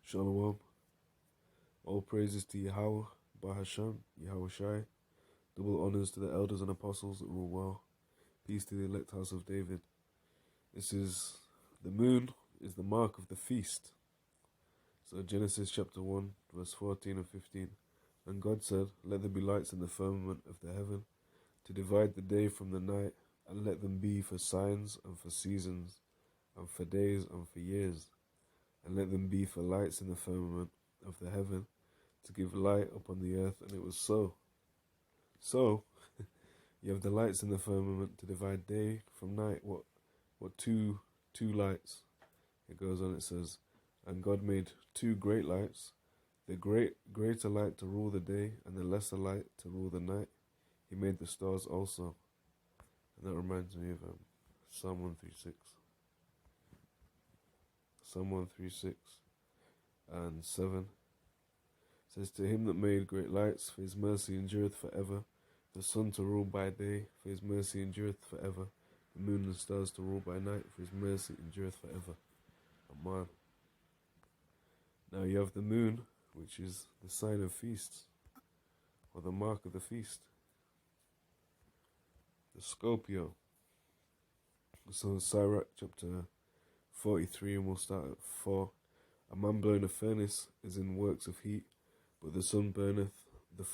Shalom. All praises to Yahawah, bahasham, Yahawashi. Double honors to the elders and apostles that rule well. Peace to the elect house of David. The moon is the mark of the feast. So Genesis chapter 1, verse 14 and 15. And God said, Let there be lights in the firmament of the heaven, to divide the day from the night, and let them be for signs and for seasons, and for days and for years. And let them be for lights in the firmament of the heaven, to give light upon the earth. And it was so. So, you have the lights in the firmament to divide day from night. What two lights? It goes on, it says, and God made two great lights, the greater light to rule the day, and the lesser light to rule the night. He made the stars also. And that reminds me of Psalm 136. Psalm 136 and 7 says, To him that made great lights, for his mercy endureth forever. The sun to rule by day, for his mercy endureth forever. The moon and stars to rule by night, for his mercy endureth forever. Amen. Now you have the moon, which is the sign of feasts, or the mark of the feast. The Scorpio. So Sirach chapter 43, and we'll start at 4. A man blowing a furnace is in works of heat, but the sun burneth the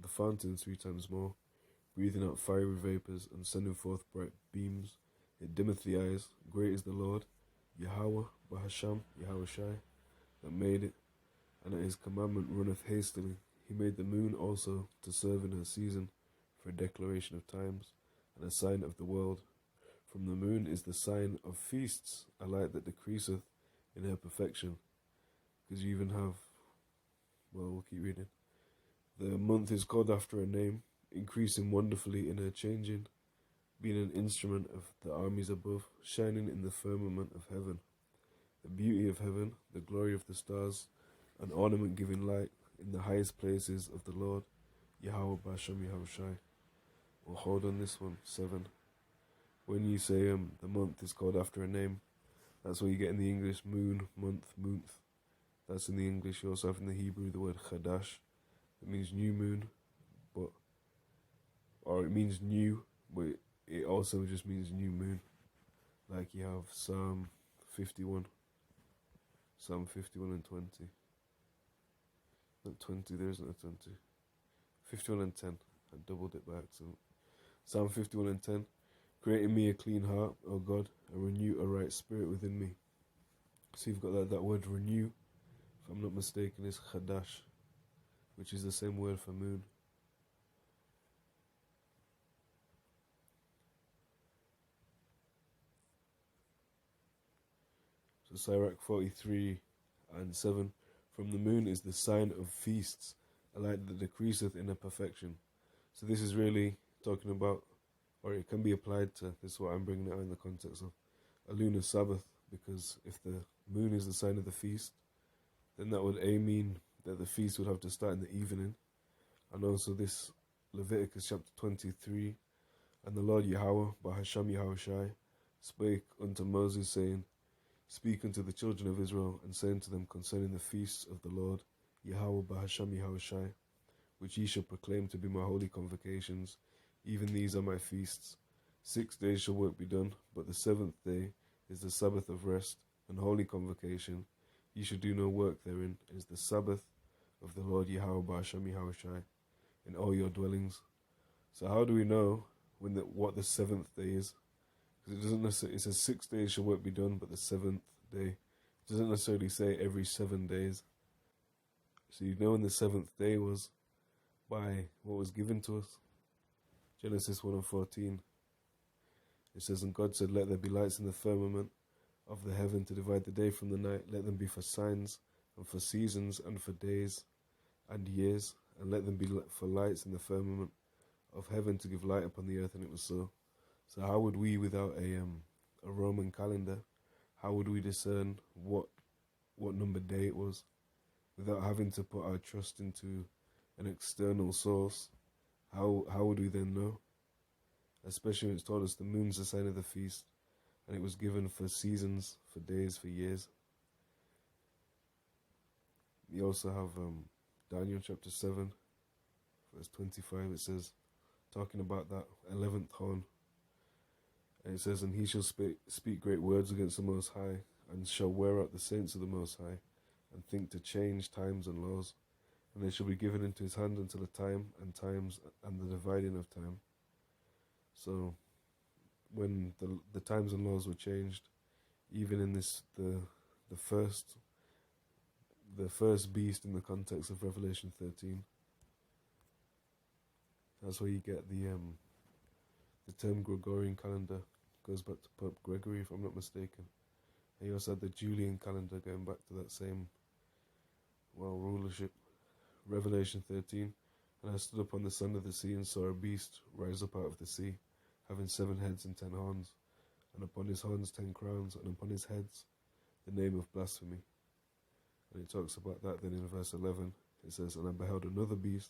fountain 3 times more, breathing out fiery vapours, and sending forth bright beams. It dimmeth the eyes. Great is the Lord, Yahawah, bahasham, Yahawashi, that made it, and at his commandment runneth hastily. He made the moon also to serve in her season, for a declaration of times, and a sign of the world. From the moon is the sign of feasts, a light that decreaseth in her perfection. Because you even have, we'll keep reading. The month is called after a name, increasing wonderfully in her changing, being an instrument of the armies above, shining in the firmament of heaven. The beauty of heaven, the glory of the stars, an ornament giving light in the highest places of the Lord, Yahawah, bahasham, Yahawashi. We'll hold on this one, 7. When you say the month is called after a name, that's what you get in the English, moon, month. That's in the English. You also have in the Hebrew the word chadash. It means new moon, or it means new, but it also just means new moon. Like you have Psalm 51 and 20. Not 20, there isn't a 20. 51 and 10. I doubled it by accident. Psalm 51 and 10. Create in me a clean heart, O God, and renew a right spirit within me. So you've got that word renew, if I'm not mistaken, is chadash, which is the same word for moon. So Sirach 43 and 7. From the moon is the sign of feasts, a light that decreaseth in her perfection. So this is really talking about, or it can be applied to, this is what I'm bringing it out in the context of, a lunar Sabbath, because if the moon is the sign of the feast, then that would mean that the feast would have to start in the evening. And also this Leviticus chapter 23, and the Lord Yahawah, bahasham, Yahawashi, spake unto Moses, saying, Speak unto the children of Israel, and say unto them concerning the feasts of the Lord, Yahawah, bahasham, Yahawashi, which ye shall proclaim to be my holy convocations. Even these are my feasts. 6 days shall work be done, but the 7th day is the Sabbath of rest and holy convocation. Ye shall do no work therein. It is the Sabbath of the Lord Yahawah, bahasham, Yahawashi, in all your dwellings. So how do we know what the 7th day is? Because it doesn't necessarily, it says 6 days shall work be done, but the 7th day. It doesn't necessarily say every 7 days. So you know when the 7th day was by what was given to us. Genesis 1 and 14. It says, And God said, Let there be lights in the firmament of the heaven to divide the day from the night. Let them be for signs and for seasons and for days and years. And let them be for lights in the firmament of heaven to give light upon the earth. And it was so. So how would we, without a Roman calendar, how would we discern what number day it was, without having to put our trust into an external source? How would we then know? Especially when it's told us the moon's the sign of the feast, and it was given for seasons, for days, for years. You also have Daniel chapter 7, verse 25. It says, talking about that 11th horn, and it says, and he shall speak great words against the Most High, and shall wear out the saints of the Most High, and think to change times and laws, and they shall be given into his hand until the time and times and the dividing of time. So when the times and laws were changed, even in this the first beast in the context of Revelation 13, that's where you get the term Gregorian calendar. Goes back to Pope Gregory, if I'm not mistaken. And you also had the Julian calendar, going back to that same rulership. Revelation 13, and I stood upon the sand of the sea and saw a beast rise up out of the sea, having 7 heads and 10 horns, and upon his horns 10 crowns, and upon his heads the name of blasphemy. And it talks about that then in verse 11. It says, and I beheld another beast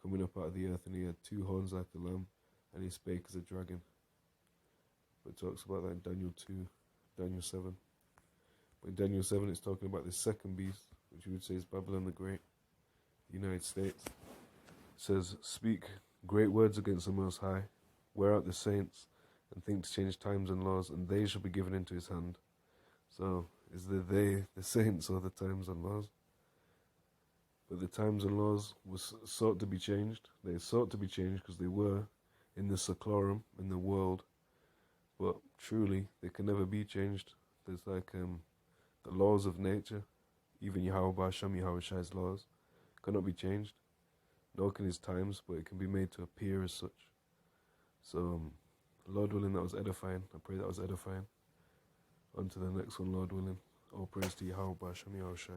coming up out of the earth, and he had 2 horns like a lamb, and he spake as a dragon. But it talks about that in Daniel 2, Daniel 7. But in Daniel 7 it's talking about the second beast, which you would say is Babylon the Great, the United States. It says, speak great words against the Most High, wear out the saints, and think to change times and laws, and they shall be given into his hand. So, is the saints, or the times and laws? But the times and laws was sought to be changed. They sought to be changed because they were in the seclorum, in the world. But truly, they can never be changed. There's like the laws of nature, even Yahawah, bahasham, Yahawashi's laws, cannot be changed. Nor can his times, but it can be made to appear as such. So, Lord willing, that was edifying. I pray that was edifying. On to the next one, Lord willing. All praise to Yahawah, bahasham, Yahawashi.